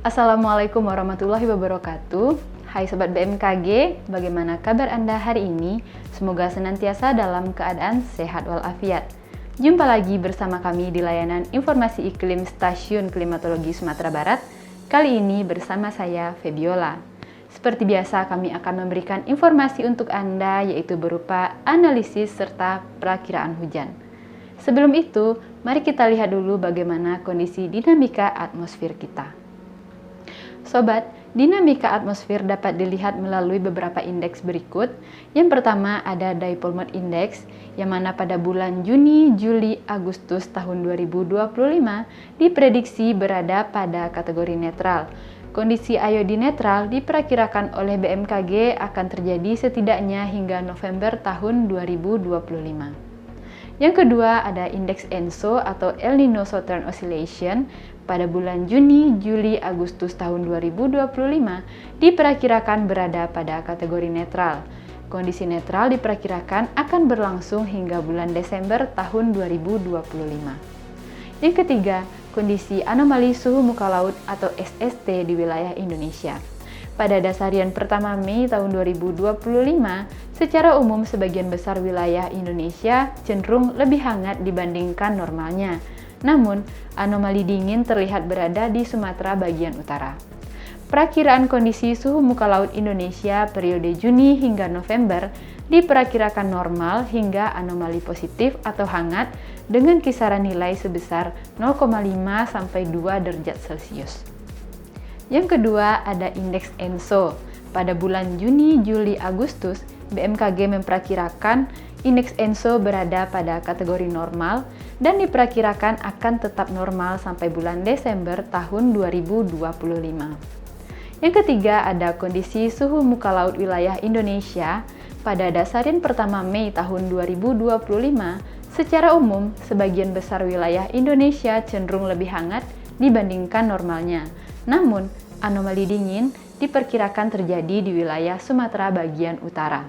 Assalamualaikum warahmatullahi wabarakatuh. Hai Sobat BMKG, bagaimana kabar Anda hari ini? Semoga senantiasa dalam keadaan sehat walafiat. Jumpa lagi bersama kami di layanan informasi iklim Stasiun Klimatologi Sumatera Barat. Kali ini bersama saya, Febiola. Seperti biasa, kami akan memberikan informasi untuk Anda, yaitu berupa analisis serta perakiraan hujan. Sebelum itu, mari kita lihat dulu bagaimana kondisi dinamika atmosfer kita. Sobat, dinamika atmosfer dapat dilihat melalui beberapa indeks berikut. Yang pertama ada Dipole Mode Index, yang mana pada bulan Juni, Juli, Agustus tahun 2025 diprediksi berada pada kategori netral. Kondisi IOD netral diperkirakan oleh BMKG akan terjadi setidaknya hingga November tahun 2025. Yang kedua ada indeks ENSO atau El Nino Southern Oscillation pada bulan Juni, Juli, Agustus tahun 2025 diperkirakan berada pada kategori netral. Kondisi netral diperkirakan akan berlangsung hingga bulan Desember tahun 2025. Yang ketiga, kondisi anomali suhu muka laut atau SST di wilayah Indonesia. Pada dasarian pertama Mei tahun 2025, secara umum sebagian besar wilayah Indonesia cenderung lebih hangat dibandingkan normalnya. Namun, anomali dingin terlihat berada di Sumatera bagian utara. Perakiraan kondisi suhu muka laut Indonesia periode Juni hingga November diperkirakan normal hingga anomali positif atau hangat dengan kisaran nilai sebesar 0,5 sampai 2 derajat Celcius. Yang kedua ada indeks ENSO. Pada bulan Juni, Juli, Agustus, BMKG memperkirakan indeks ENSO berada pada kategori normal dan diperkirakan akan tetap normal sampai bulan Desember tahun 2025. Yang ketiga ada kondisi suhu muka laut wilayah Indonesia. Pada dasarian pertama Mei tahun 2025, secara umum sebagian besar wilayah Indonesia cenderung lebih hangat dibandingkan normalnya. Namun, anomali dingin diperkirakan terjadi di wilayah Sumatera bagian utara.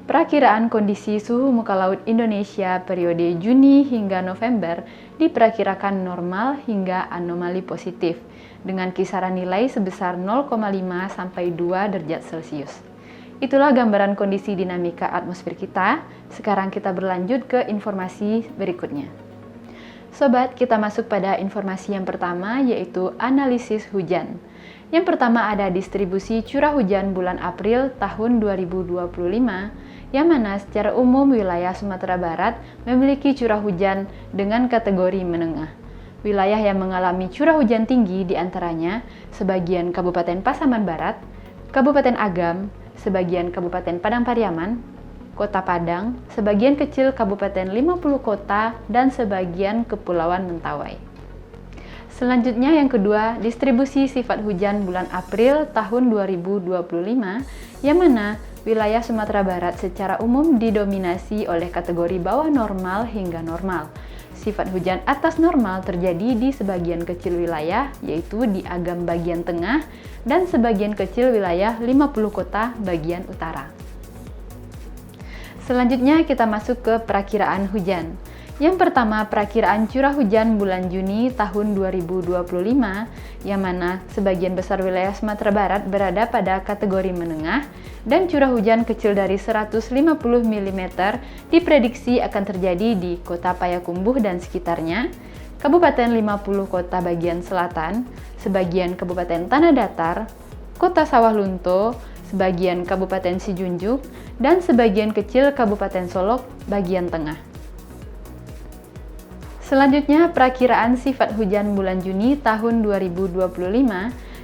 Perakiraan kondisi suhu muka laut Indonesia periode Juni hingga November diperkirakan normal hingga anomali positif dengan kisaran nilai sebesar 0,5 sampai 2 derajat Celcius. Itulah gambaran kondisi dinamika atmosfer kita. Sekarang kita berlanjut ke informasi berikutnya. Sobat, kita masuk pada informasi yang pertama, yaitu analisis hujan. Yang pertama ada distribusi curah hujan bulan April tahun 2025, yang mana secara umum wilayah Sumatera Barat memiliki curah hujan dengan kategori menengah. Wilayah yang mengalami curah hujan tinggi diantaranya sebagian Kabupaten Pasaman Barat, Kabupaten Agam, sebagian Kabupaten Padang Pariaman, Kota Padang, sebagian kecil Kabupaten 50 Kota, dan sebagian Kepulauan Mentawai. Selanjutnya yang kedua, distribusi sifat hujan bulan April tahun 2025, yang mana wilayah Sumatera Barat secara umum didominasi oleh kategori bawah normal hingga normal. Sifat hujan atas normal terjadi di sebagian kecil wilayah, yaitu di Agam bagian tengah, dan sebagian kecil wilayah 50 Kota bagian utara. Selanjutnya kita masuk ke perakiraan hujan. Yang pertama, perakiraan curah hujan bulan Juni tahun 2025, yang mana sebagian besar wilayah Sumatera Barat berada pada kategori menengah dan curah hujan kecil dari 150 mm diprediksi akan terjadi di Kota Payakumbuh dan sekitarnya, Kabupaten 50 Kota bagian selatan, sebagian Kabupaten Tanah Datar, Kota Sawah Lunto, sebagian Kabupaten Sijunjuk, dan sebagian kecil Kabupaten Solok bagian tengah. Selanjutnya, perakiraan sifat hujan bulan Juni tahun 2025.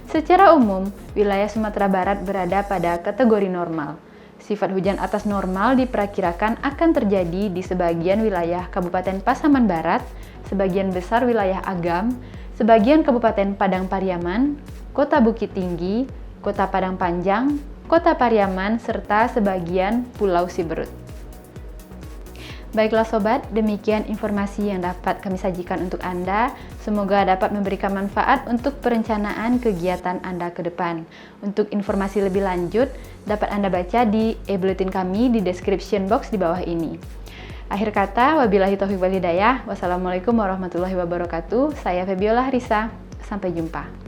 Secara umum, wilayah Sumatera Barat berada pada kategori normal. Sifat hujan atas normal diperkirakan akan terjadi di sebagian wilayah Kabupaten Pasaman Barat, sebagian besar wilayah Agam, sebagian Kabupaten Padang Pariaman, Kota Bukit Tinggi, Kota Padang Panjang, Kota Pariaman, serta sebagian Pulau Siberut. Baiklah Sobat, demikian informasi yang dapat kami sajikan untuk Anda. Semoga dapat memberikan manfaat untuk perencanaan kegiatan Anda ke depan. Untuk informasi lebih lanjut, dapat Anda baca di e-bulletin kami di description box di bawah ini. Akhir kata, wabillahi taufiq wal hidayah. Wassalamualaikum warahmatullahi wabarakatuh. Saya Febiola Risa. Sampai jumpa.